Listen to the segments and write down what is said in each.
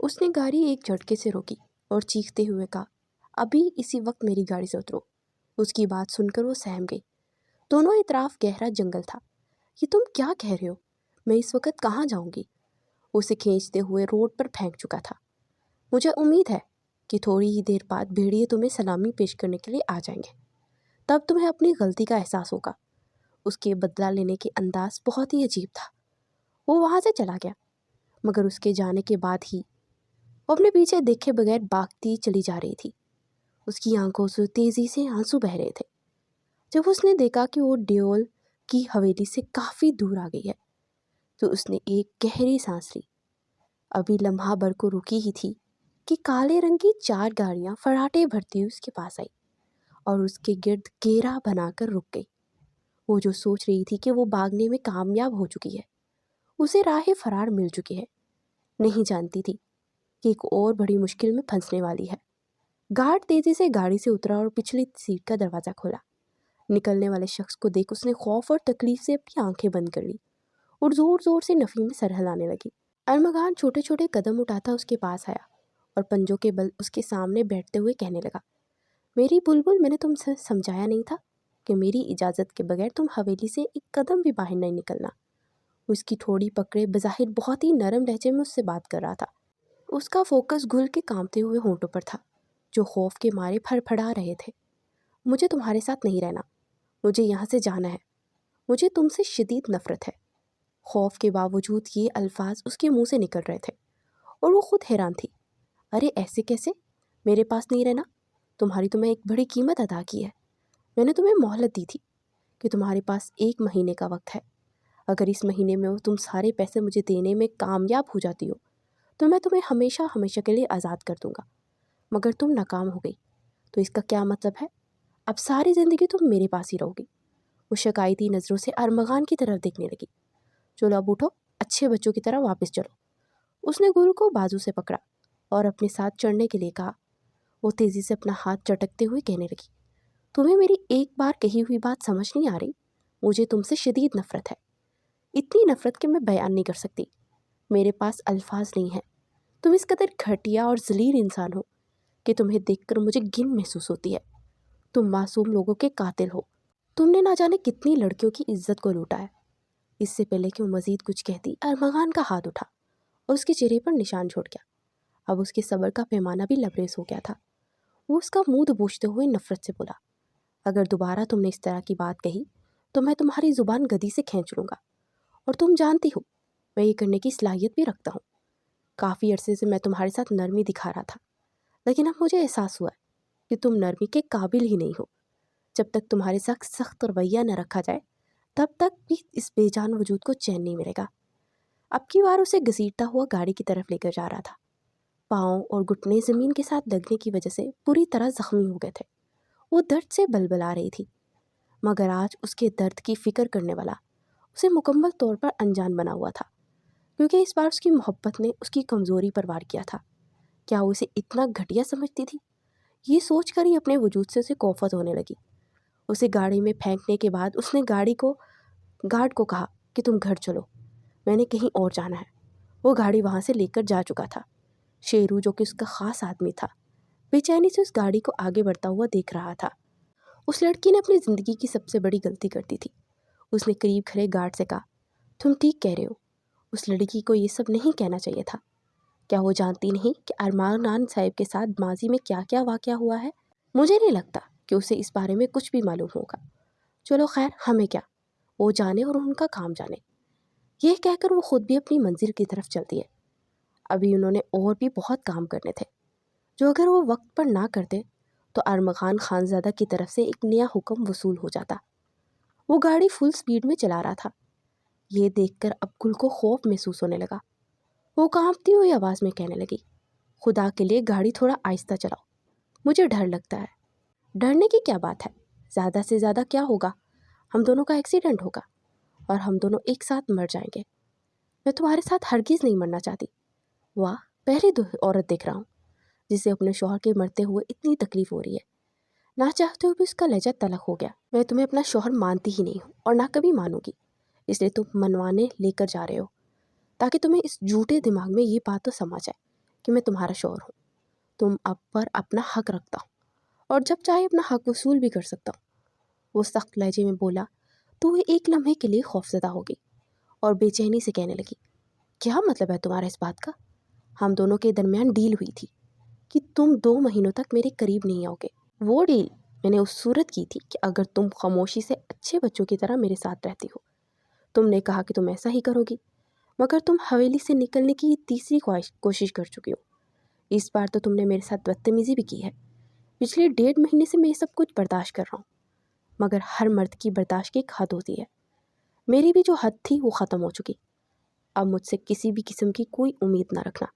اس نے گاڑی ایک جھٹکے سے روکی اور چیختے ہوئے کہا، ابھی اسی وقت میری گاڑی سے اترو۔ اس کی بات سن کر وہ سہم گئی۔ دونوں اطراف گہرا جنگل تھا۔ یہ تم کیا کہہ رہے ہو؟ میں اس وقت کہاں جاؤں گی؟ اسے کھینچتے ہوئے روڈ پر پھینک چکا تھا۔ مجھے امید ہے کہ تھوڑی ہی دیر بعد بھیڑیے تمہیں سلامی پیش کرنے کے لیے آ جائیں گے، تب تمہیں اپنی غلطی کا احساس ہوگا۔ اس کے بدلہ لینے کے انداز بہت ہی عجیب تھا۔ وہ وہاں سے چلا گیا، مگر اس کے جانے کے بعد ہی وہ اپنے پیچھے دیکھے بغیر بھاگتی چلی جا رہی تھی۔ اس کی آنکھوں سے تیزی سے آنسو بہہ رہے تھے۔ جب اس نے دیکھا کہ وہ ڈیول کی حویلی سے کافی دور آ گئی ہے تو اس نے ایک گہری سانس لی۔ ابھی لمحہ بھر کو رکی ہی تھی کہ کالے رنگ کی 4 گاڑیاں فراٹے بھرتی ہوئی اس کے پاس آئی اور اس کے گرد گھیرا بنا کر رک گئی۔ وہ جو سوچ رہی تھی کہ وہ بھاگنے میں کامیاب ہو چکی ہے، اسے راہ فرار مل چکی ہے، نہیں جانتی تھی کہ ایک اور بڑی مشکل میں پھنسنے والی ہے۔ گارڈ تیزی سے گاڑی سے اترا اور پچھلی سیٹ کا دروازہ کھولا۔ نکلنے والے شخص کو دیکھ اس نے خوف اور تکلیف سے اپنی آنکھیں بند کر لی اور زور زور سے نفی میں سر ہلانے لگی۔ ارمغان چھوٹے چھوٹے قدم اٹھاتا اس کے پاس آیا اور پنجوں کے بل اس کے سامنے بیٹھتے ہوئے کہنے لگا، میری بلبل، میں نے تم سے سمجھایا نہیں تھا کہ میری اجازت کے بغیر تم حویلی سے ایک قدم بھی باہر نہیں نکلنا۔ اس کی تھوڑی پکڑے بظاہر بہت ہی نرم لہجے میں اس سے بات کر رہا تھا۔ اس کا فوکس گل کے کانپتے ہوئے ہونٹوں پر تھا جو خوف کے مارے پھڑ پھڑا رہے تھے۔ مجھے تمہارے ساتھ نہیں رہنا، مجھے یہاں سے جانا ہے، مجھے تم سے شدید نفرت ہے۔ خوف کے باوجود یہ الفاظ اس کے منہ سے نکل رہے تھے اور وہ خود حیران تھی۔ ارے ایسے کیسے؟ میرے پاس نہیں رہنا؟ تمہاری تو میں ایک بڑی قیمت ادا کی ہے۔ میں نے تمہیں مہلت دی تھی کہ تمہارے پاس 1 مہینے کا وقت ہے۔ اگر اس مہینے میں تم سارے پیسے مجھے دینے میں کامیاب ہو جاتی ہو تو میں تمہیں ہمیشہ ہمیشہ کے لیے آزاد کر دوں گا، مگر تم ناکام ہو گئی تو اس کا کیا مطلب ہے؟ اب ساری زندگی تم میرے پاس ہی رہو گی۔ وہ شکایتی نظروں سے ارمغان کی طرف دیکھنے لگی۔ چلو اب اٹھو، اچھے بچوں کی طرح واپس چلو۔ اس نے گل کو بازو سے پکڑا اور اپنے ساتھ چڑھنے کے لیے کہا۔ وہ تیزی سے اپنا ہاتھ چٹکتے ہوئے کہنے لگی، تمہیں میری ایک بار کہی ہوئی بات سمجھ نہیں آ رہی؟ مجھے تم سے شدید نفرت ہے، اتنی نفرت کہ میں بیان نہیں کر سکتی، میرے پاس الفاظ نہیں ہیں۔ تم اس قدر گھٹیا اور ذلیل انسان ہو کہ تمہیں دیکھ کر مجھے گھن محسوس ہوتی ہے۔ تم معصوم لوگوں کے قاتل ہو۔ تم نے نہ جانے کتنی لڑکیوں کی عزت کو لوٹا ہے۔ اس سے پہلے کہ وہ مزید کچھ کہتی، ارمغان کا ہاتھ اٹھا اور اس کے چہرے پر نشان چھوڑ گیا۔ اب اس کے صبر کا پیمانہ بھی لبریز ہو گیا تھا۔ وہ اس کا منہ دبوچتے ہوئے نفرت سے بولا، اگر دوبارہ تم نے اس طرح کی بات کہی تو میں تمہاری زبان گدی سے کھینچ لوں گا، اور تم جانتی ہو میں یہ کرنے کی صلاحیت بھی رکھتا ہوں۔ کافی عرصے سے میں تمہارے ساتھ نرمی دکھا رہا تھا، لیکن اب مجھے احساس ہوا ہے کہ تم نرمی کے قابل ہی نہیں ہو۔ جب تک تمہارے ساتھ سخت رویہ نہ رکھا جائے تب تک بھی اس بے جان وجود کو چین نہیں ملے گا۔ اب کی بار اسے گھسیٹتا ہوا گاڑی کی طرف لے کر جا رہا تھا۔ پاؤں اور گھٹنے زمین کے ساتھ لگنے کی وجہ سے پوری طرح زخمی ہو گئے تھے۔ وہ درد سے بلبلا رہی تھی، مگر آج اس کے درد کی فکر کرنے والا اسے مکمل طور پر انجان بنا ہوا تھا، کیونکہ اس بار اس کی محبت نے اس کی کمزوری پر وار کیا تھا۔ کیا وہ اسے اتنا گھٹیا سمجھتی تھی؟ یہ سوچ کر ہی اپنے وجود سے اسے کوفت ہونے لگی۔ اسے گاڑی میں پھینکنے کے بعد اس نے گارڈ کو کہا کہ تم گھر چلو، میں نے کہیں اور جانا ہے۔ وہ گاڑی وہاں سے لے کر جا چکا تھا۔ شیرو جو کہ اس کا خاص آدمی تھا، بے چینی سے اس گاڑی کو آگے بڑھتا ہوا دیکھ رہا تھا۔ اس لڑکی نے اپنی زندگی کی سب سے بڑی غلطی کر دی تھی۔ اس نے قریب کھڑے گارڈ سے کہا، تم ٹھیک کہہ رہے ہو، اس لڑکی کو یہ سب نہیں کہنا چاہیے تھا۔ کیا وہ جانتی نہیں کہ ارمغان صاحب کے ساتھ ماضی میں کیا کیا واقعہ ہوا ہے؟ مجھے نہیں لگتا کہ اسے اس بارے میں کچھ بھی معلوم ہوگا۔ چلو خیر، ہمیں کیا، وہ جانے اور ان کا کام جانے۔ یہ کہہ کر وہ خود بھی اپنی منزل کی طرف چلتی ہے۔ ابھی انہوں نے اور بھی بہت کام کرنے تھے جو اگر وہ وقت پر نہ کرتے تو ارمغان خانزادہ کی طرف سے ایک نیا حکم وصول ہو جاتا۔ وہ گاڑی فل سپیڈ میں چلا رہا تھا۔ یہ دیکھ کر اب گل کو خوف محسوس ہونے لگا۔ وہ کانپتی ہوئی آواز میں کہنے لگی، خدا کے لیے گاڑی تھوڑا آہستہ چلاؤ، مجھے ڈر لگتا ہے۔ ڈرنے کی کیا بات ہے؟ زیادہ سے زیادہ کیا ہوگا؟ ہم دونوں کا ایکسیڈنٹ ہوگا اور ہم دونوں ایک ساتھ مر جائیں گے۔ میں تمہارے ساتھ ہرگز نہیں مرنا چاہتی۔ واہ، پہلی عورت دیکھ رہا ہوں جسے اپنے شوہر کے مرتے ہوئے اتنی تکلیف ہو رہی ہے۔ نہ چاہتے ہوئے بھی اس کا لہجہ تلخ ہو گیا۔ میں تمہیں اپنا شوہر مانتی ہی نہیں ہوں اور نہ کبھی مانوں گی، اس لیے تم منوانے لے کر جا رہے ہو تاکہ تمہیں اس جھوٹے دماغ میں یہ بات تو سما جائے کہ میں تمہارا شوہر ہوں، تم اب پر اپنا حق رکھتا ہوں اور جب چاہے اپنا حق وصول بھی کر سکتا ہوں۔ وہ سخت لہجے میں بولا تو وہ ایک لمحے کے لیے خوفزدہ ہو گئی اور بے چینی سے کہنے لگی، کیا مطلب ہے تمہارا اس بات کا؟ ہم دونوں کے درمیان ڈیل ہوئی تھی کہ تم 2 مہینوں تک میرے قریب نہیں آؤ گے۔ وہ ڈیل میں نے اس صورت کی تھی کہ اگر تم خاموشی سے اچھے بچوں کی طرح میرے ساتھ رہتی ہو۔ تم نے کہا کہ تم ایسا ہی کرو گی، مگر تم حویلی سے نکلنے کی تیسری کوشش کر چکی ہو۔ اس بار تو تم نے میرے ساتھ بدتمیزی بھی کی ہے۔ پچھلے 1.5 مہینے سے میں یہ سب کچھ برداشت کر رہا ہوں، مگر ہر مرد کی برداشت کی ایک حد ہوتی ہے۔ میری بھی جو حد تھی وہ ختم ہو چکی۔ اب مجھ سے کسی بھی قسم کی کوئی امید نہ رکھنا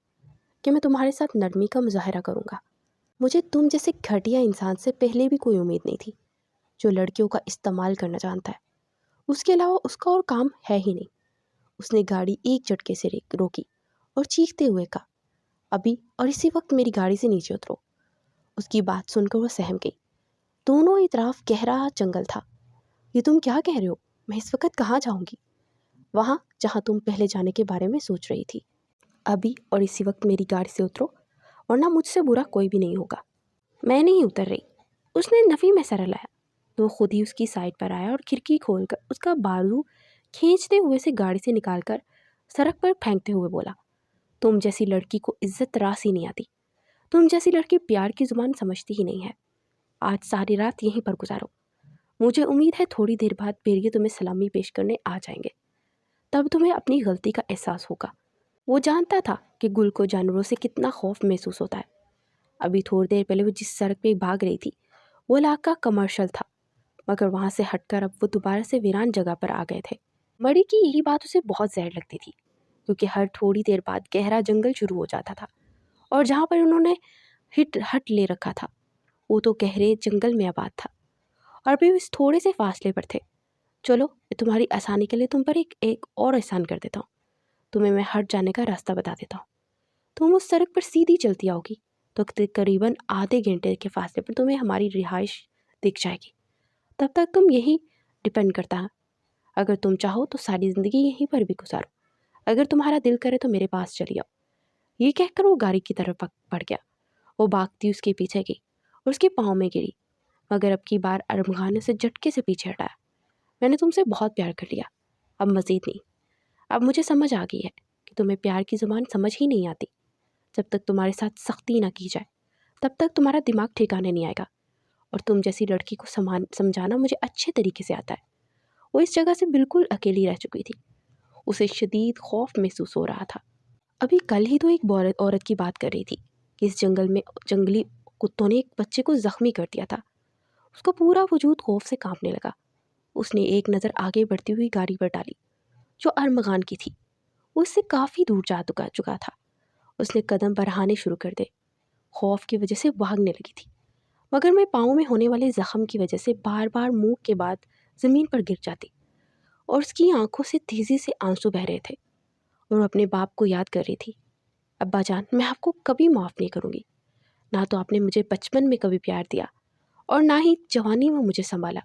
کہ میں تمہارے ساتھ نرمی کا مظاہرہ کروں گا۔ مجھے تم جیسے گھٹیا انسان سے پہلے بھی کوئی امید نہیں تھی جو لڑکیوں کا استعمال کرنا جانتا ہے۔ اس کے علاوہ اس کا اور کام ہے ہی نہیں۔ اس نے گاڑی ایک جھٹکے سے روکی اور چیختے ہوئے کہا، ابھی اور اسی وقت میری گاڑی سے نیچے اترو۔ اس کی بات سن کر وہ سہم گئی۔ دونوں اطراف گہرا جنگل تھا۔ یہ تم کیا کہہ رہے ہو؟ میں اس وقت کہاں جاؤں گی؟ وہاں جہاں تم پہلے جانے کے بارے میں سوچ رہی تھی۔ ابھی اور اسی وقت میری گاڑی سے اترو ورنہ مجھ سے برا کوئی بھی نہیں ہوگا۔ میں نہیں اتر رہی۔ اس نے نفی میں سر ہلایا تو وہ خود ہی اس کی سائڈ پر آیا اور کھڑکی کھول کر اس کا بازو کھینچتے ہوئے سے گاڑی سے نکال کر سڑک پر پھینکتے ہوئے بولا، تم جیسی لڑکی کو عزت راس ہی نہیں آتی۔ تم جیسی لڑکی پیار کی زبان سمجھتی ہی نہیں ہے۔ آج ساری رات یہیں پر گزارو۔ مجھے امید ہے تھوڑی دیر بعد بھیڑیے تمہیں سلامی پیش کرنے آ جائیں گے، تب تمہیں اپنی غلطی کا احساس ہوگا۔ وہ جانتا تھا کہ گل کو جانوروں سے کتنا خوف محسوس ہوتا ہے۔ ابھی تھوڑی دیر پہلے وہ جس سڑک پہ بھاگ رہی تھی وہ علاقہ کمرشل تھا، مگر وہاں سے ہٹ کر اب وہ دوبارہ سے ویران جگہ پر آ گئے تھے۔ مڑی کی یہی بات اسے بہت زہر لگتی تھی، کیونکہ ہر تھوڑی دیر بعد گہرا جنگل شروع ہو جاتا تھا اور جہاں پر انہوں نے ہٹ لے رکھا تھا وہ تو گہرے جنگل میں آباد تھا اور بھی اس تھوڑے سے فاصلے پر تھے۔ چلو تمہاری آسانی کے لیے تم پر ایک اور احسان کر دیتا ہوں، تمہیں میں ہٹ جانے کا راستہ بتا دیتا ہوں۔ تم اس سڑک پر سیدھی چلتی آؤ گی تو تقریباً آدھے گھنٹے کے فاصلے پر تمہیں ہماری رہائش دکھ جائے گی۔ تب تک تم یہی ڈپینڈ کرتا ہے، اگر تم چاہو تو ساری زندگی یہیں پر بھی گزارو، اگر تمہارا دل کرے تو میرے پاس چلی آؤ۔ یہ کہہ کر وہ گاڑی کی طرف بڑھ گیا۔ وہ بھاگتی اس کے پیچھے گئی اور اس کے پاؤں میں گری، مگر اب کی بار ارمغان نے اسے جھٹکے سے پیچھے ہٹایا۔ میں نے تم سے بہت پیار کر لیا، اب مزید نہیں۔ اب مجھے سمجھ آ گئی ہے کہ تمہیں پیار کی زبان سمجھ ہی نہیں آتی۔ جب تک تمہارے ساتھ سختی نہ کی جائے تب تک تمہارا دماغ ٹھکانے نہیں آئے گا، اور تم جیسی لڑکی کو سمجھانا مجھے اچھے طریقے سے آتا ہے۔ وہ اس جگہ سے بالکل اکیلی رہ چکی تھی۔ اسے شدید خوف محسوس ہو رہا تھا۔ ابھی کل ہی تو ایک عورت کی بات کر رہی تھی کہ اس جنگل میں جنگلی کتوں نے ایک بچے کو زخمی کر دیا تھا۔ اس کا پورا وجود خوف سے کانپنے لگا۔ اس نے ایک نظر آگے بڑھتی ہوئی گاڑی پر ڈالی جو ارمغان کی تھی۔ وہ اس سے کافی دور جا چکا تھا۔ اس نے قدم بڑھانے شروع کر دے، خوف کی وجہ سے بھاگنے لگی تھی، مگر میں پاؤں میں ہونے والے زخم کی وجہ سے بار بار منہ کے بعد زمین پر گر جاتی اور اس کی آنکھوں سے تیزی سے آنسو بہ رہے تھے اور وہ اپنے باپ کو یاد کر رہی تھی۔ ابا جان، میں آپ کو کبھی معاف نہیں کروں گی۔ نہ تو آپ نے مجھے بچپن میں کبھی پیار دیا اور نہ ہی جوانی میں مجھے سنبھالا۔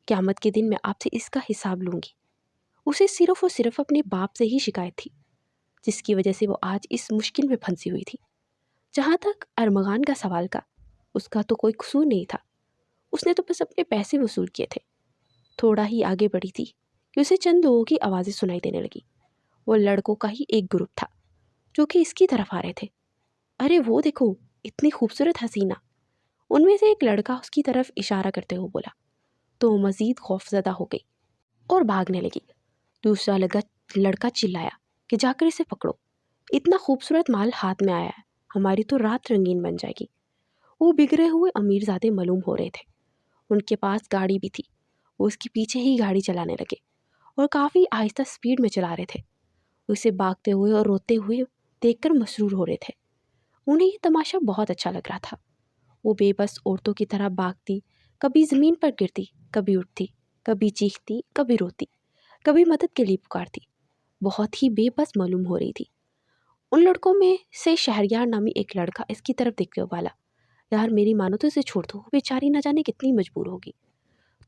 قیامت کے دن میں آپ سے اس کا حساب لوں گی۔ اسے صرف اور صرف اپنے باپ سے ہی شکایت تھی، جس کی وجہ سے وہ آج اس مشکل میں پھنسی ہوئی تھی۔ جہاں تک ارمغان کا سوال کا، اس کا تو کوئی قصور نہیں تھا۔ اس نے تو بس اپنے پیسے وصول کیے تھے۔ تھوڑا ہی آگے بڑھی تھی کہ اسے چند لوگوں کی آوازیں سنائی دینے لگی۔ وہ لڑکوں کا ہی ایک گروپ تھا جو کہ اس کی طرف آ رہے تھے۔ ارے وہ دیکھو، اتنی خوبصورت حسینہ! ان میں سے ایک لڑکا اس کی طرف اشارہ کرتے ہوئے بولا تو وہ مزید خوفزدہ ہو گئی اور بھاگنے لگی۔ دوسرا لڑکا چلایا کہ جا کر اسے پکڑو، اتنا خوبصورت مال ہاتھ میں آیا ہے، ہماری تو رات رنگین بن جائے گی۔ وہ بگڑے ہوئے امیر زادے معلوم ہو رہے تھے۔ ان کے پاس گاڑی بھی تھی۔ وہ اس کے پیچھے ہی گاڑی چلانے لگے اور کافی آہستہ سپیڈ میں چلا رہے تھے۔ وہ اسے بھاگتے ہوئے اور روتے ہوئے دیکھ کر مسرور ہو رہے تھے۔ انہیں یہ تماشا بہت اچھا لگ رہا تھا۔ وہ بے بس عورتوں کی طرح بھاگتی، کبھی زمین پر گرتی، کبھی اٹھتی، کبھی چیختی، کبھی روتی، کبھی مدد کے لیے پکارتی، بہت ہی بے بس معلوم ہو رہی تھی۔ ان لڑکوں میں سے شہریار نامی ایک لڑکا اس کی طرف دیکھ کے ابالا، یار میری مانو تو اسے چھوڑ دو، بیچاری نہ جانے کتنی مجبور ہوگی۔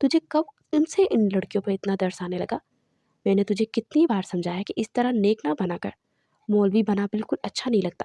تجھے کب ان سے ان لڑکیوں پہ اتنا ترس آنے لگا؟ میں نے تجھے کتنی بار سمجھایا کہ اس طرح نیک نہ بنا کر، مولوی بنا بالکل اچھا نہیں لگتا۔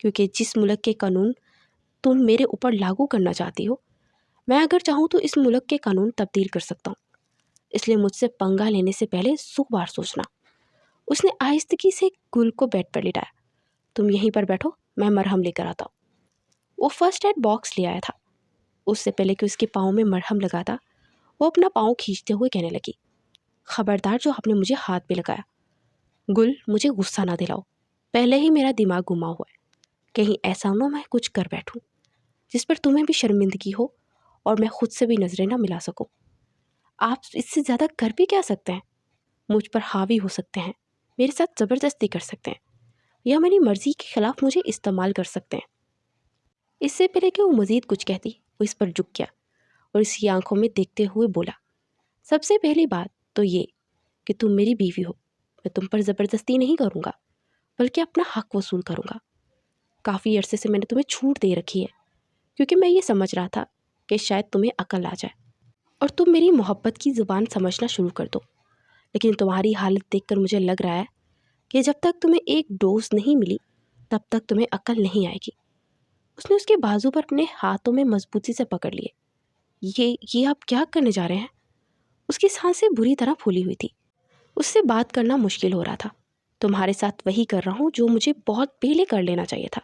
کیونکہ جس ملک کے قانون تم میرے اوپر لاگو کرنا چاہتی ہو، میں اگر چاہوں تو اس ملک کے قانون تبدیل کر سکتا ہوں، اس لیے مجھ سے پنگا لینے سے پہلے 100 بار سوچنا۔ اس نے آہستگی سے گل کو بیڈ پر لٹایا۔ تم یہیں پر بیٹھو، میں مرہم لے کر آتا ہوں۔ وہ فرسٹ ایڈ باکس لے آیا تھا۔ اس سے پہلے کہ اس کے پاؤں میں مرہم لگاتا، وہ اپنا پاؤں کھینچتے ہوئے کہنے لگی، خبردار جو آپ نے مجھے ہاتھ پہ لگایا۔ گل، مجھے غصہ نہ دلاؤ، پہلے ہی میرا دماغ گما ہوا ہے، کہیں ایسا نہ میں کچھ کر بیٹھوں جس پر تمہیں بھی شرمندگی ہو اور میں خود سے بھی نظریں نہ ملا سکوں۔ آپ اس سے زیادہ کر بھی کیا سکتے ہیں؟ مجھ پر حاوی ہو سکتے ہیں، میرے ساتھ زبردستی کر سکتے ہیں، یا میری مرضی کے خلاف مجھے استعمال کر سکتے ہیں۔ اس سے پہلے کہ وہ مزید کچھ کہتی، وہ اس پر جھک گیا اور اس کی آنکھوں میں دیکھتے ہوئے بولا، سب سے پہلی بات تو یہ کہ تم میری بیوی ہو، میں تم پر زبردستی نہیں کروں گا، بلکہ اپنا حق وصول کروں گا۔ کافی عرصے سے میں نے تمہیں چھوٹ دے رکھی ہے، کیونکہ میں یہ سمجھ رہا تھا کہ شاید تمہیں عقل آ جائے اور تم میری محبت کی زبان سمجھنا شروع کر دو، لیکن تمہاری حالت دیکھ کر مجھے لگ رہا ہے کہ جب تک تمہیں ایک ڈوز نہیں ملی تب تک تمہیں عقل نہیں آئے گی۔ اس نے اس کے بازو پر اپنے ہاتھوں میں مضبوطی سے پکڑ لیے۔ یہ آپ کیا کرنے جا رہے ہیں؟ اس کی سانسیں بری طرح پھولی ہوئی تھی۔ اس سے بات کرنا مشکل ہو رہا تھا۔ تمہارے ساتھ وہی کر رہا ہوں جو مجھے بہت پہلے کر لینا چاہیے تھا۔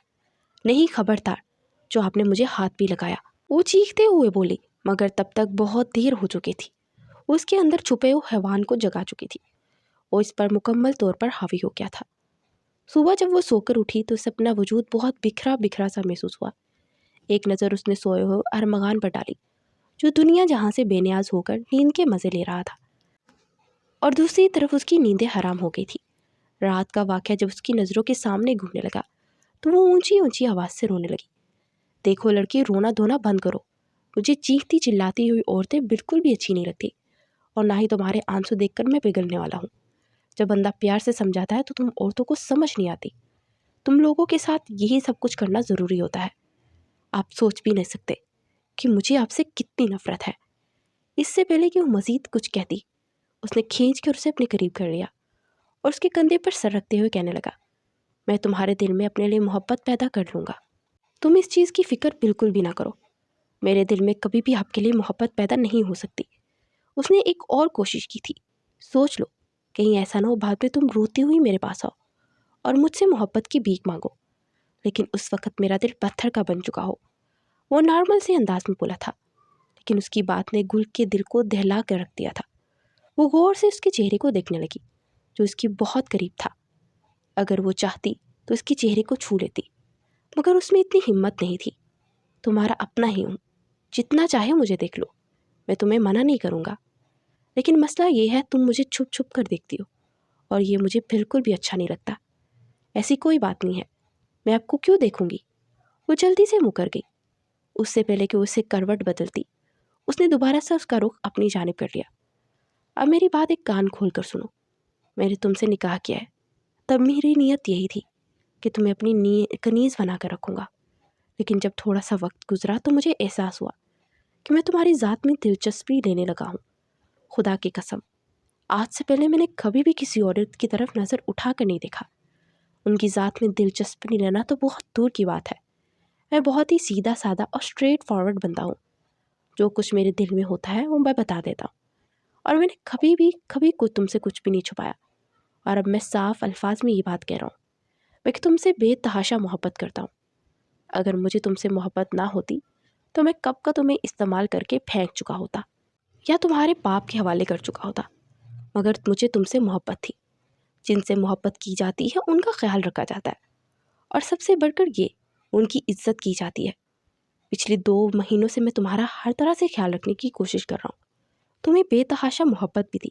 نہیں، خبردار جو آپ نے مجھے ہاتھ بھی لگایا، وہ چیختے ہوئے بولی، مگر تب تک بہت دیر ہو چکی تھی۔ وہ اس کے اندر چھپے ہوئے حیوان کو جگا چکی تھی۔ وہ اس پر مکمل طور پر حاوی ہو گیا تھا۔ صبح جب وہ سو کر اٹھی تو اسے اپنا وجود بہت بکھرا بکھرا سا محسوس ہوا۔ ایک نظر اس نے سوئے ہوئے ارمغان پر ڈالی جو دنیا جہاں سے بے نیاز ہو کر نیند کے مزے لے رہا تھا، اور دوسری طرف اس کی نیندیں حرام ہو گئی تھی۔ رات کا واقعہ جب اس کی نظروں کے سامنے گھومنے لگا تو وہ اونچی اونچی آواز سے رونے لگی۔ دیکھو لڑکی، رونا دھونا بند کرو، مجھے چیختی چلاتی ہوئی عورتیں بالکل بھی اچھی نہیں لگتی، اور نہ ہی تمہارے آنسو دیکھ کر میں پگھلنے والا ہوں۔ جب بندہ پیار سے سمجھاتا ہے تو تم عورتوں کو سمجھ نہیں آتی۔ تم لوگوں کے ساتھ یہی سب کچھ کرنا ضروری ہوتا ہے۔ آپ سوچ بھی نہیں سکتے کہ مجھے آپ سے کتنی نفرت ہے۔ اس سے پہلے کہ وہ مزید کچھ کہتی، اس نے کھینچ کے اسے اپنے قریب کر لیا اور اس کے کندھے پر سر رکھتے ہوئے کہنے لگا، میں تمہارے دل میں اپنے لیے محبت پیدا کر لوں گا، تم اس چیز کی فکر بالکل بھی نہ کرو۔ میرے دل میں کبھی بھی آپ کے لیے محبت پیدا نہیں ہو سکتی۔ اس نے ایک اور کوشش کی تھی، سوچ لو کہیں ایسا نہ ہو بعد میں تم روتی ہوئی میرے پاس آؤ اور مجھ سے محبت کی بھیک مانگو، لیکن اس وقت میرا دل پتھر کا بن چکا ہو۔ وہ نارمل سے انداز میں بولا تھا، لیکن اس کی بات نے گل کے دل کو دہلا کر رکھ دیا تھا۔ وہ غور سے اس کے چہرے کو دیکھنے لگی جو اس کی بہت قریب تھا۔ اگر وہ چاہتی تو اس کے چہرے کو چھو لیتی، مگر اس میں اتنی ہمت نہیں تھی۔ تمہارا اپنا ہی ہوں، جتنا چاہے مجھے دیکھ لو، میں تمہیں منع نہیں کروں گا، لیکن مسئلہ یہ ہے تم مجھے چھپ چھپ کر دیکھتی ہو اور یہ مجھے بالکل بھی اچھا نہیں لگتا۔ ایسی کوئی بات نہیں ہے، میں آپ کو کیوں دیکھوں گی؟ وہ جلدی سے مکر گئی۔ اس سے پہلے کہ اسے کروٹ بدلتی، اس نے دوبارہ سے اس کا رخ اپنی جانب کر لیا۔ اب میری بات ایک کان کھول کر سنو، میں نے تم سے نکاح کیا ہے، تب میری نیت یہی تھی کہ تمہیں اپنی کنیز بنا کر رکھوں گا، لیکن جب تھوڑا سا وقت گزرا تو مجھے احساس ہوا کہ میں تمہاری ذات میں دلچسپی لینے لگا ہوں۔ خدا کی قسم، آج سے پہلے میں نے کبھی بھی کسی عورت کی طرف نظر اٹھا کر نہیں دیکھا۔ ان کی ذات میں دلچسپی لینا تو بہت دور کی بات ہے۔ میں بہت ہی سیدھا سادہ اور اسٹریٹ فارورڈ بندہ ہوں۔ جو کچھ میرے دل میں ہوتا ہے وہ میں بتا دیتا ہوں، اور میں نے کبھی تم سے کچھ بھی نہیں چھپایا۔ اور اب میں صاف الفاظ میں یہ بات کہہ رہا ہوں، میں کہ تم سے بے تحاشا محبت کرتا ہوں۔ اگر مجھے تم سے محبت نہ ہوتی تو میں کب کا تمہیں استعمال کر کے پھینک چکا ہوتا یا تمہارے باپ کے حوالے کر چکا ہوتا، مگر مجھے تم سے محبت تھی۔ جن سے محبت کی جاتی ہے ان کا خیال رکھا جاتا ہے، اور سب سے بڑھ کر یہ ان کی عزت کی جاتی ہے۔ پچھلے 2 مہینوں سے میں تمہارا ہر طرح سے خیال رکھنے کی کوشش کر رہا ہوں۔ تمہیں بے تحاشا محبت بھی دی،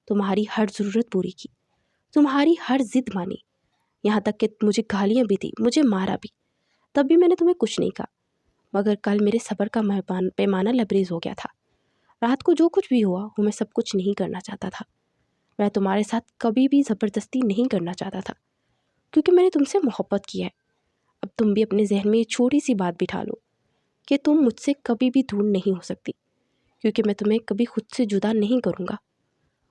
تمہاری ہر ضرورت پوری کی، تمہاری ہر ضد مانی، یہاں تک کہ مجھے گالیاں بھی دی، مجھے مارا بھی، تب بھی میں نے تمہیں کچھ نہیں کہا۔ مگر کل میرے صبر کا پیمانہ لبریز ہو گیا تھا۔ رات کو جو کچھ بھی ہوا وہ میں سب کچھ نہیں کرنا چاہتا تھا۔ میں تمہارے ساتھ کبھی بھی زبردستی نہیں کرنا چاہتا تھا، کیونکہ میں نے تم سے محبت کی ہے۔ اب تم بھی اپنے ذہن میں یہ چھوٹی سی بات بٹھا لو کہ تم مجھ سے کبھی بھی دور نہیں ہو سکتی، کیونکہ میں تمہیں کبھی خود سے جدا نہیں کروں گا۔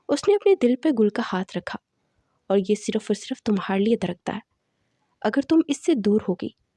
اس نے اپنے دل پہ گل کا ہاتھ رکھا، اور یہ صرف اور صرف تمہارے لیے درختا ہے۔ اگر تم اس سے دور ہوگی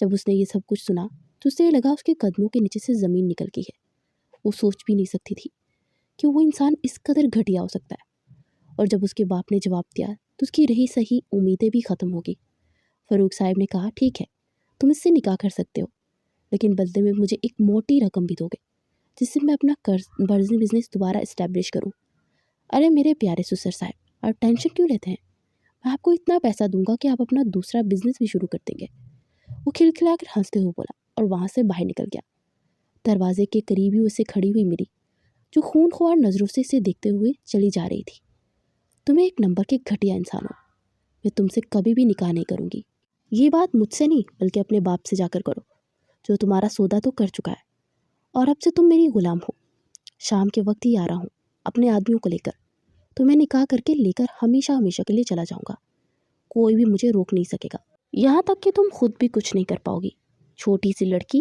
جب اس نے یہ سب کچھ سنا تو اسے یہ لگا اس کے قدموں کے نیچے سے زمین نکل گئی ہے۔ وہ سوچ بھی نہیں سکتی تھی کہ وہ انسان اس قدر گھٹیا ہو سکتا ہے۔ اور جب اس کے باپ نے جواب دیا تو اس کی رہی صحیح امیدیں بھی ختم ہو گئی۔ فاروق صاحب نے کہا، ٹھیک ہے، تم اس سے نکاح کر سکتے ہو، لیکن بدلے میں مجھے ایک موٹی رقم بھی دو گے جس سے میں اپنا بزنس دوبارہ اسٹیبلش کروں۔ ارے میرے پیارے سسر صاحب، آپ ٹینشن کیوں لیتے ہیں؟ میں آپ کو اتنا پیسہ دوں گا کہ آپ اپنا دوسرا بزنس بھی شروع کر دیں گے۔ وہ کھلکھلا کر ہنستے ہوئے بولا اور وہاں سے باہر نکل گیا۔ دروازے کے قریب ہی اسے کھڑی ہوئی ملی، جو خون خوار نظروں سے اسے دیکھتے ہوئے چلی جا رہی تھی۔ تمہیں ایک نمبر کے گھٹیا انسان ہو، میں تم سے کبھی بھی نکاح نہیں کروں گی۔ یہ بات مجھ سے نہیں بلکہ اپنے باپ سے جا کر کرو، جو تمہارا سودا تو کر چکا ہے، اور اب سے تم میری غلام ہو۔ شام کے وقت ہی آ رہا ہوں اپنے آدمیوں کو لے کر، تمہیں نکاح کر کے لے کر ہمیشہ ہمیشہ کے لیے چلا جاؤں گا۔ کوئی بھی مجھے روک نہیں سکے گا، یہاں تک کہ تم خود بھی کچھ نہیں کر پاؤ گی۔ چھوٹی سی لڑکی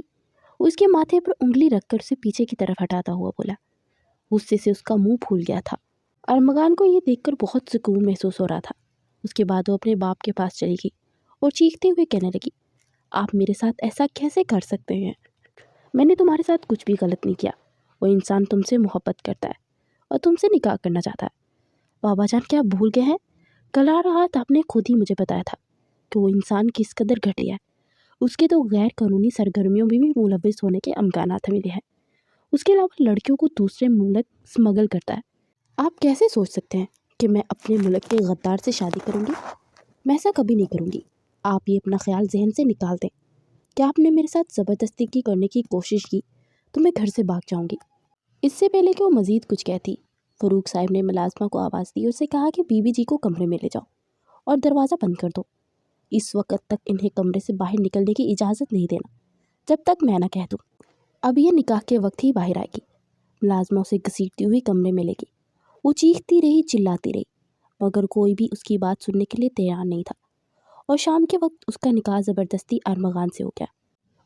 اس کے ماتھے پر انگلی رکھ کر اسے پیچھے کی طرف ہٹاتا ہوا بولا۔ غصے سے اس کا منہ پھول گیا تھا۔ ارمغان کو یہ دیکھ کر بہت سکون محسوس ہو رہا تھا۔ اس کے بعد وہ اپنے باپ کے پاس چلی گئی اور چیختے ہوئے کہنے لگی، آپ میرے ساتھ ایسا کیسے کر سکتے ہیں؟ میں نے تمہارے ساتھ کچھ بھی غلط نہیں کیا۔ وہ انسان تم سے محبت کرتا ہے اور تم سے نکاح کرنا چاہتا ہے۔ بابا جان کیا بھول گئے ہیں؟ کل آ رہا آپ نے خود ہی مجھے بتایا تھا کہ وہ انسان کس قدر گھٹیا ہے۔ اس کے تو غیر قانونی سرگرمیوں میں بھی ملوث ہونے کے امکانات ملے ہیں۔ اس کے علاوہ لڑکیوں کو دوسرے ملک سمگل کرتا ہے۔ آپ کیسے سوچ سکتے ہیں کہ میں اپنے ملک کے غدار سے شادی کروں گی؟ میں ایسا کبھی نہیں کروں گی۔ آپ یہ اپنا خیال ذہن سے نکال دیں کہ آپ نے میرے ساتھ زبردستی کی کرنے کی کوشش کی تو میں گھر سے بھاگ جاؤں گی۔ اس سے پہلے کہ وہ مزید کچھ کہتی، فاروق صاحب نے ملازمہ کو آواز دی اور اسے کہا کہ بی بی جی کو کمرے میں لے جاؤ اور دروازہ بند کر دو۔ اس وقت تک انہیں کمرے سے باہر نکلنے کی اجازت نہیں دینا جب تک میں نہ کہہ دوں۔ اب یہ نکاح کے وقت ہی باہر آئے گی۔ ملازمہ اسے گھسیٹتی ہوئی کمرے میں لے گئی۔ وہ چیختی رہی، چلاتی رہی، مگر کوئی بھی اس کی بات سننے کے لیے تیار نہیں تھا، اور شام کے وقت اس کا نکاح زبردستی ارمغان سے ہو گیا۔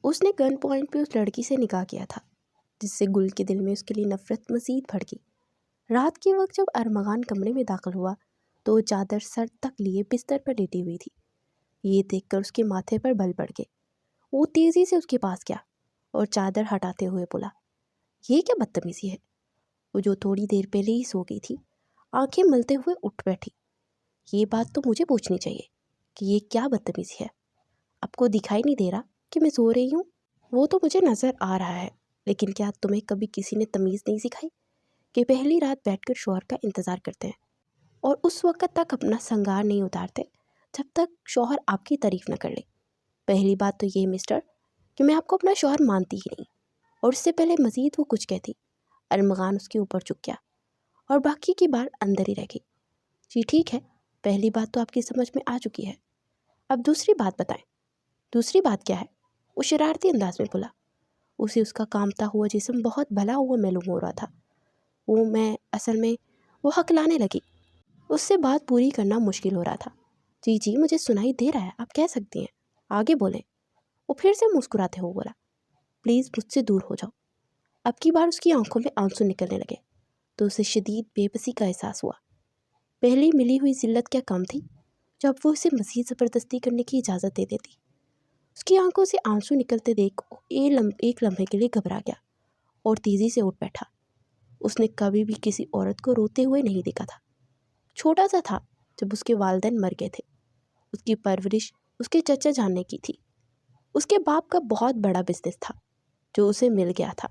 اس نے گن پوائنٹ پہ اس لڑکی سے نکاح کیا تھا، جس سے گل کے دل میں اس کے لیے نفرت مزید بڑھ گئی۔ رات کے وقت جب ارمغان کمرے میں داخل ہوا تو وہ چادر سر تک لیے بستر پر لیٹی ہوئی تھی۔ یہ دیکھ کر اس کے ماتھے پر بل پڑ گئے۔ وہ تیزی سے اس کے پاس گیا اور چادر ہٹاتے ہوئے بولا، یہ کیا بدتمیزی ہے؟ وہ جو تھوڑی دیر پہلے ہی سو گئی تھی آنکھیں ملتے ہوئے اٹھ بیٹھی۔ یہ بات تو مجھے پوچھنی چاہیے کہ یہ کیا بدتمیزی ہے؟ آپ کو دکھائی نہیں دے رہا کہ میں سو رہی ہوں؟ وہ تو مجھے نظر آ رہا ہے، لیکن کیا تمہیں کبھی کسی نے تمیز نہیں سکھائی کہ پہلی رات بیٹھ کر شوہر کا انتظار کرتے ہیں اور اس وقت تک اپنا سنگار نہیں اتارتے جب تک شوہر آپ کی تعریف نہ کر لے؟ پہلی بات تو یہ مسٹر کہ میں آپ کو اپنا شوہر مانتی ہی نہیں۔ اور اس سے پہلے مزید وہ کچھ کہتی، ارمغان اس کے اوپر جھک گیا اور باقی کی بات اندر ہی رہ گئی۔ جی ٹھیک ہے، پہلی بات تو آپ کی سمجھ میں آ چکی ہے، اب دوسری بات بتائیں۔ دوسری بات کیا ہے؟ وہ شرارتی انداز میں بولا۔ اسے اس کا کامتا ہوا جسم بہت بھلا ہوا معلوم ہو رہا تھا۔ اصل میں وہ ہکلانے لگی۔ اس سے بات پوری کرنا مشکل ہو رہا تھا۔ جی جی مجھے سنائی دے رہا ہے، آپ کہہ سکتی ہیں، آگے بولیں۔ وہ پھر سے مسکراتے ہوئے بولا، پلیز مجھ سے دور ہو جاؤ۔ اب کی بار اس کی آنکھوں میں آنسو نکلنے لگے تو اسے شدید بے بسی کا احساس ہوا۔ پہلی ملی ہوئی ذلت کیا کم تھی جب وہ اسے مزید زبردستی کرنے کی اجازت دے دیتی۔ اس کی آنکھوں سے آنسو نکلتے دیکھ ایک لمحے کے لیے گھبرا گیا اور تیزی سے اٹھ بیٹھا۔ اس نے کبھی بھی کسی عورت کو روتے ہوئے نہیں دیکھا تھا۔ چھوٹا سا تھا جب اس کے والدین مر گئے تھے۔ اس کی پرورش اس کے چچا جان نے کی تھی۔ اس کے باپ کا بہت بڑا بزنس تھا جو اسے مل گیا تھا،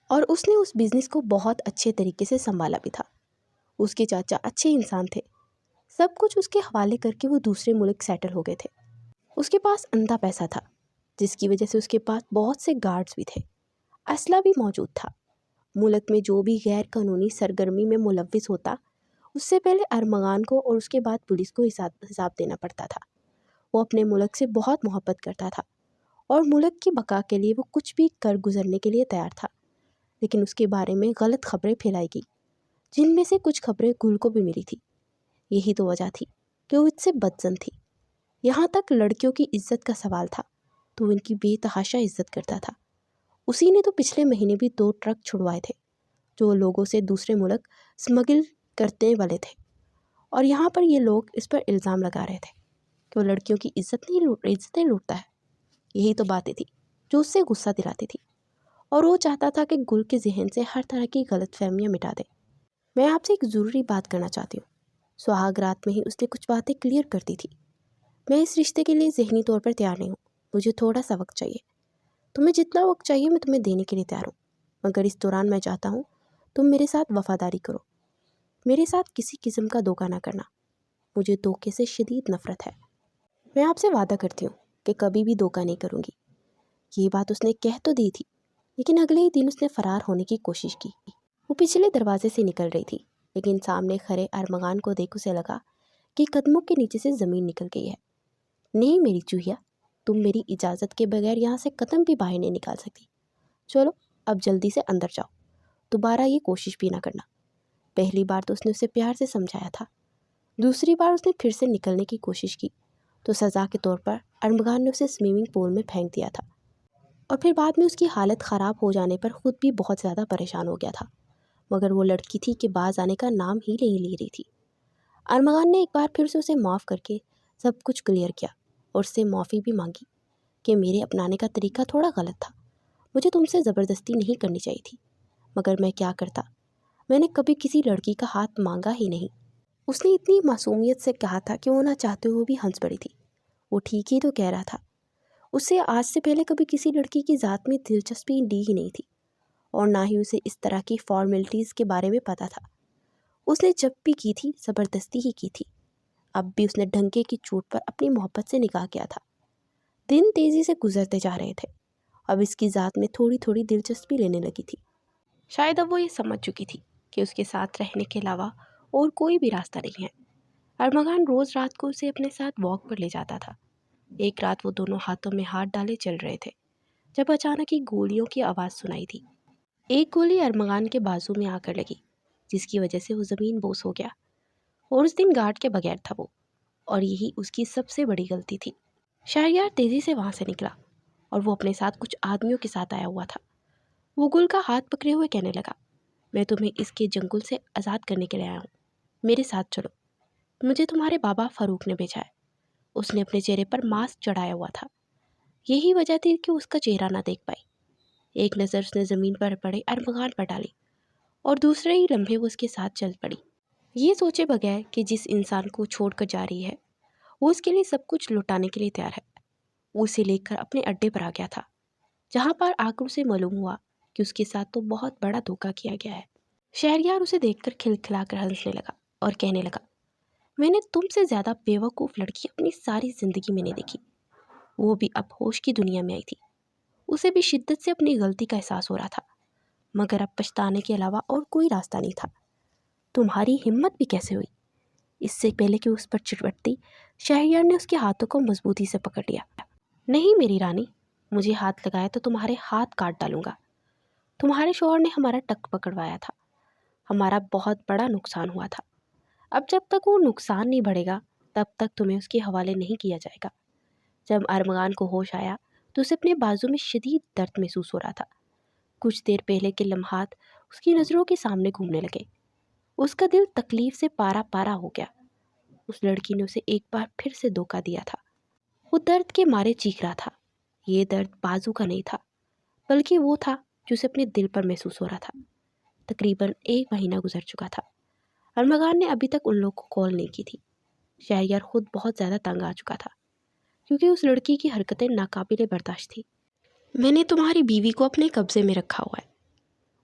اور اس نے اس بزنس کو بہت اچھے طریقے سے سنبھالا بھی تھا۔ اس کے چاچا اچھے انسان تھے۔ سب کچھ اس کے حوالے کر کے وہ دوسرے ملک سیٹل ہو گئے تھے۔ اس کے پاس اندھا پیسہ تھا، جس کی وجہ سے اس کے پاس بہت سے گارڈز بھی تھے۔ اسلحہ بھی موجود تھا۔ ملک میں جو بھی غیر قانونی سرگرمی میں ملوث ہوتا، اس سے پہلے ارمغان کو اور اس کے بعد پولیس کو حساب دینا پڑتا تھا۔ وہ اپنے ملک سے بہت محبت کرتا تھا اور ملک کی بقا کے لیے وہ کچھ بھی کر گزرنے کے لیے تیار تھا، لیکن اس کے بارے میں غلط خبریں پھیلائی گئی، جن میں سے کچھ خبریں گل کو بھی ملی تھی۔ یہی تو وجہ تھی کہ وہ اس سے بدظن تھی۔ یہاں تک لڑکیوں کی عزت کا سوال تھا تو وہ ان کی بے تحاشا عزت کرتا تھا۔ اسی نے تو پچھلے مہینے بھی 2 ٹرک چھڑوائے تھے جو لوگوں سے دوسرے ملک سمگل کرنے والے تھے، اور یہاں پر یہ لوگ اس پر الزام لگا رہے تھے کہ وہ لڑکیوں کی عزتیں لوٹتا ہے۔ یہی تو باتیں تھیں جو اس سے غصہ دلاتی تھی، اور وہ چاہتا تھا کہ گل کے ذہن سے ہر طرح کی غلط فہمیاں مٹا دے۔ میں آپ سے ایک ضروری بات کرنا چاہتی ہوں۔ سہاگ رات میں ہی اس نے کچھ باتیں کلیئر کر دی تھی۔ میں اس رشتے کے لیے ذہنی طور پر تیار نہیں ہوں، مجھے تھوڑا سا وقت چاہیے۔ تمہیں جتنا وقت چاہیے میں تمہیں دینے کے لیے تیار ہوں، مگر اس دوران میں چاہتا ہوں تم میرے ساتھ وفاداری کرو، میرے ساتھ کسی قسم کا دھوکہ نہ کرنا۔ مجھے دھوکے سے شدید نفرت ہے۔ میں آپ سے وعدہ کرتی ہوں کہ کبھی بھی دھوکہ نہیں کروں گی۔ یہ بات اس نے کہہ تو دی تھی، لیکن اگلے ہی دن اس نے فرار ہونے کی کوشش کی۔ وہ پچھلے دروازے سے نکل رہی تھی، لیکن سامنے کھڑے ارمغان کو دیکھ اسے لگا کہ قدموں کے نیچے سے زمین نکل گئی ہے۔ نہیں میری چوہیا، تم میری اجازت کے بغیر یہاں سے قدم بھی باہر نہیں نکال سکتی۔ چلو اب جلدی سے اندر جاؤ، دوبارہ یہ کوشش بھی نہ کرنا۔ پہلی بار تو اس نے اسے پیار سے سمجھایا تھا، دوسری بار اس نے پھر سے نکلنے کی کوشش کی تو سزا کے طور پر ارمغان نے اسے سوئمنگ پول میں پھینک دیا تھا، اور پھر بعد میں اس کی حالت خراب ہو جانے پر خود بھی بہت زیادہ پریشان ہو گیا تھا، مگر وہ لڑکی تھی کہ باز آنے کا نام ہی نہیں لے رہی تھی۔ ارمغان نے ایک بار پھر سے اسے معاف کر کے سب کچھ کلیئر کیا اور اس سے معافی بھی مانگی کہ میرے اپنانے کا طریقہ تھوڑا غلط تھا، مجھے تم سے زبردستی نہیں کرنی چاہیے تھی، مگر میں کیا کرتا، میں نے کبھی کسی لڑکی کا ہاتھ مانگا ہی نہیں۔ اس نے اتنی معصومیت سے کہا تھا کہ وہ نہ چاہتے ہوئے بھی ہنس پڑی تھی۔ وہ ٹھیک ہی تو کہہ رہا تھا، اسے آج سے پہلے کبھی کسی لڑکی کی ذات میں دلچسپی لی ہی نہیں تھی، اور نہ ہی اسے اس طرح کی فارمیلٹیز کے بارے میں پتہ تھا۔ اس نے جب بھی کی تھی زبردستی ہی کی تھی، اب بھی اس نے ڈھنکے کی چوٹ پر اپنی محبت سے نکاح کیا تھا۔ دن تیزی سے گزرتے جا رہے تھے، اب اس کی ذات میں تھوڑی تھوڑی دلچسپی لینے لگی تھی۔ شاید اب وہ یہ سمجھ چکی تھی کہ اس کے ساتھ رہنے کے علاوہ اور کوئی بھی راستہ نہیں ہے۔ ارمغان روز رات کو اسے اپنے ساتھ واک پر لے جاتا تھا۔ ایک رات وہ دونوں ہاتھوں میں ہاتھ ڈالے چل رہے تھے جب اچانک ہی گولیوں کی آواز سنائی تھی۔ ایک گولی ارمغان کے بازو میں آ کر لگی، جس کی وجہ سے وہ زمین بوس ہو گیا، اور اس دن گارڈ کے بغیر تھا وہ، اور یہی اس کی سب سے بڑی غلطی تھی۔ شہریار تیزی سے وہاں سے نکلا اور وہ اپنے ساتھ کچھ آدمیوں کے ساتھ آیا ہوا تھا۔ وہ گل کا ہاتھ پکڑے ہوئے کہنے لگا، میں تمہیں اس کے جنگل سے آزاد کرنے کے لیے آیا ہوں، میرے ساتھ چلو، مجھے تمہارے بابا فاروق نے بھیجا ہے۔ اس نے اپنے چہرے پر ماسک چڑھایا ہوا تھا، یہی وجہ تھی کہ اس کا چہرہ نہ دیکھ پائی۔ ایک نظر اس نے زمین پر پڑے ارمغان پر ڈالی اور دوسرے ہی لمحے وہ اس کے ساتھ چل پڑی، یہ سوچے بغیر کہ جس انسان کو چھوڑ کر جا رہی ہے وہ اس کے لیے سب کچھ لوٹانے کے لیے تیار ہے۔ وہ اسے لے کر اپنے اڈے پر آ گیا تھا، جہاں پر آ کر اسے معلوم ہوا کہ اس کے ساتھ تو بہت بڑا دھوکہ کیا گیا ہے۔ شہریار اسے دیکھ کر کھلکھلا کر ہنسنے لگا اور کہنے لگا، میں نے تم سے زیادہ بیوقوف لڑکی اپنی ساری زندگی میں نہیں دیکھی۔ وہ بھی اب ہوش کی دنیا میں آئی تھی، اسے بھی شدت سے اپنی غلطی کا احساس ہو رہا تھا، مگر اب پچھتانے کے علاوہ اور کوئی راستہ نہیں تھا۔ تمہاری ہمت بھی کیسے ہوئی؟ اس سے پہلے کہ اس پر چڑپٹتی، شہریار نے اس کے ہاتھوں کو مضبوطی سے پکڑ لیا۔ نہیں میری رانی، مجھے ہاتھ لگایا تو تمہارے ہاتھ کاٹ ڈالوں گا۔ تمہارے شوہر نے ہمارا ٹک پکڑوایا تھا، ہمارا بہت بڑا نقصان ہوا تھا، اب جب تک وہ نقصان نہیں بڑھے گا تب تک تمہیں اس کے حوالے نہیں کیا جائے گا۔ جب ارمغان کو ہوش آیا تو اسے اپنے بازو میں شدید درد محسوس ہو رہا تھا۔ کچھ دیر پہلے کے لمحات اس کی نظروں کے سامنے گھومنے لگے، اس کا دل تکلیف سے پارا پارا ہو گیا۔ اس لڑکی نے اسے ایک بار پھر سے دھوکہ دیا تھا۔ وہ درد کے مارے چیخ رہا تھا، یہ درد بازو کا نہیں تھا، بلکہ وہ تھا جو اسے اپنے دل پر محسوس ہو رہا تھا۔ تقریباً 1 مہینہ گزر چکا تھا، ارمغان نے ابھی تک ان لوگوں کو کال نہیں کی تھی۔ شہریار خود بہت زیادہ تنگ آ چکا تھا، کیونکہ اس لڑکی کی حرکتیں ناقابل برداشت تھیں۔ میں نے تمہاری بیوی کو اپنے قبضے میں رکھا ہوا ہے،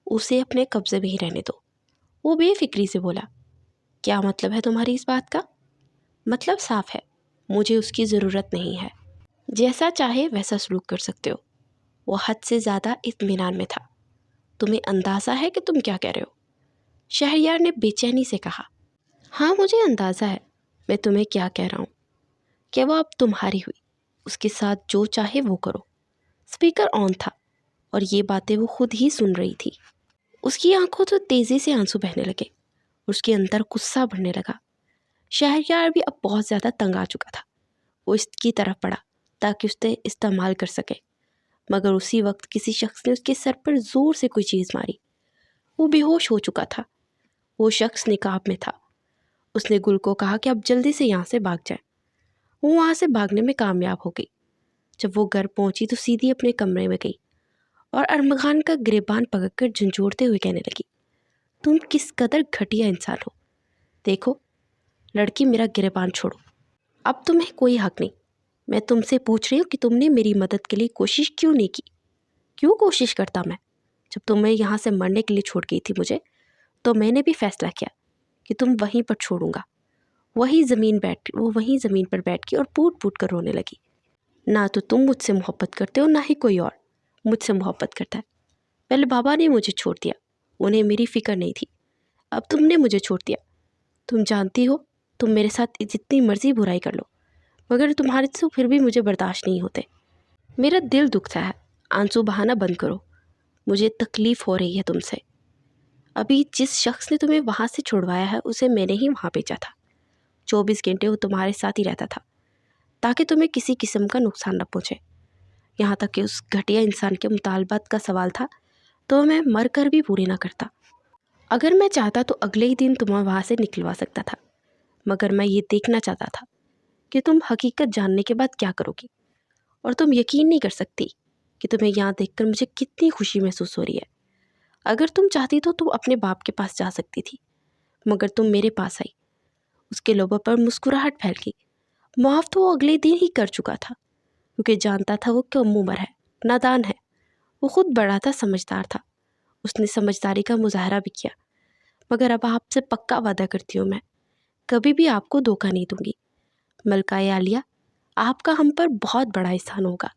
اسے اپنے قبضے میں ہی رہنے دو، وہ بے فکری سے بولا۔ کیا مطلب ہے تمہاری اس بات کا؟ مطلب صاف ہے، مجھے اس کی ضرورت نہیں ہے، جیسا چاہے ویسا سلوک کر سکتے ہو۔ وہ حد سے زیادہ اطمینان میں تھا۔ تمہیں اندازہ ہے کہ تم کیا کہہ رہے ہو؟ شہریار نے بے چینی سے کہا۔ ہاں مجھے اندازہ ہے میں تمہیں کیا کہہ رہا ہوں، کہ وہ اب تمہاری ہوئی، اس کے ساتھ جو چاہے وہ کرو۔ اسپیکر آن تھا اور یہ باتیں وہ خود ہی سن رہی تھی۔ اس کی آنکھوں سے تیزی سے آنسو بہنے لگے، اس کے اندر غصہ بڑھنے لگا۔ شہریار بھی اب بہت زیادہ تنگ آ چکا تھا۔ وہ اس کی طرف بڑھا تاکہ اسے استعمال کر سکے، مگر اسی وقت کسی شخص نے اس کے سر پر زور سے کوئی چیز ماری۔ وہ بے ہوش ہو چکا تھا۔ وہ شخص نقاب میں تھا۔ اس نے گل کو کہا کہ اب جلدی سے یہاں سے بھاگ جائے۔ وہ وہاں سے بھاگنے میں کامیاب ہو گئی۔ جب وہ گھر پہنچی تو سیدھی اپنے کمرے میں گئی اور ارمغان کا گریبان پکڑ کر جھنجھوڑتے ہوئے کہنے لگی، تم کس قدر گھٹیا انسان ہو۔ دیکھو لڑکی، میرا گریبان چھوڑو، اب تمہیں کوئی حق نہیں۔ میں تم سے پوچھ رہی ہوں کہ تم نے میری مدد کے لیے کوشش کیوں نہیں کی؟ کیوں کوشش کرتا میں؟ جب تمہیں یہاں سے مرنے کے لیے چھوڑ گئی تھی مجھے، تو میں نے بھی فیصلہ کیا کہ تم وہیں پر چھوڑوں گا۔ وہ وہیں زمین پر بیٹھ گئی اور پوٹ پوٹ کر رونے لگی۔ نہ تو تم مجھ سے محبت کرتے ہو، نہ ہی کوئی اور مجھ سے محبت کرتا ہے۔ پہلے بابا نے مجھے چھوڑ دیا، انہیں میری فکر نہیں تھی، اب تم نے مجھے چھوڑ دیا۔ تم جانتی ہو تم میرے ساتھ جتنی مرضی برائی کر لو، مگر تمہارے سے پھر بھی مجھے برداشت نہیں ہوتے۔ میرا دل دکھتا ہے، آنسو بہانا بند کرو، مجھے تکلیف ہو رہی ہے تم سے۔ ابھی جس شخص نے تمہیں وہاں سے چھڑوایا ہے اسے میں نے ہی وہاں بھیجا تھا۔ 24 گھنٹے وہ تمہارے ساتھ ہی رہتا تھا تاکہ تمہیں کسی قسم کا نقصان نہ پہنچے۔ یہاں تک کہ اس گھٹیا انسان کے مطالبات کا سوال تھا تو میں مر کر بھی پوری نہ کرتا۔ اگر میں چاہتا تو اگلے ہی دن تمہیں وہاں سے نکلوا سکتا تھا، مگر میں یہ دیکھنا چاہتا تھا کہ تم حقیقت جاننے کے بعد کیا کرو گی، اور تم یقین نہیں کر سکتی کہ تمہیں یہاں دیکھ کر مجھے کتنی خوشی محسوس ہو رہی ہے۔ اگر تم چاہتی تو تم اپنے باپ کے پاس جا سکتی تھی، مگر تم میرے پاس آئی۔ اس کے لبوں پر مسکراہٹ پھیل گئی۔ معاف تو وہ اگلے دن ہی کر چکا تھا، کیونکہ جانتا تھا وہ کم عمر ہے، نادان ہے، وہ خود بڑا تھا، سمجھدار تھا، اس نے سمجھداری کا مظاہرہ بھی کیا۔ مگر اب آپ سے پکا وعدہ کرتی ہوں، میں کبھی بھی آپ کو دھوکہ نہیں دوں گی۔ ملکہ عالیہ، آپ کا ہم پر بہت بڑا احسان ہوگا۔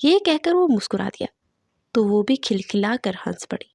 یہ کہہ کر وہ مسکرا دیا تو وہ بھی کھلکھلا کر ہنس پڑی۔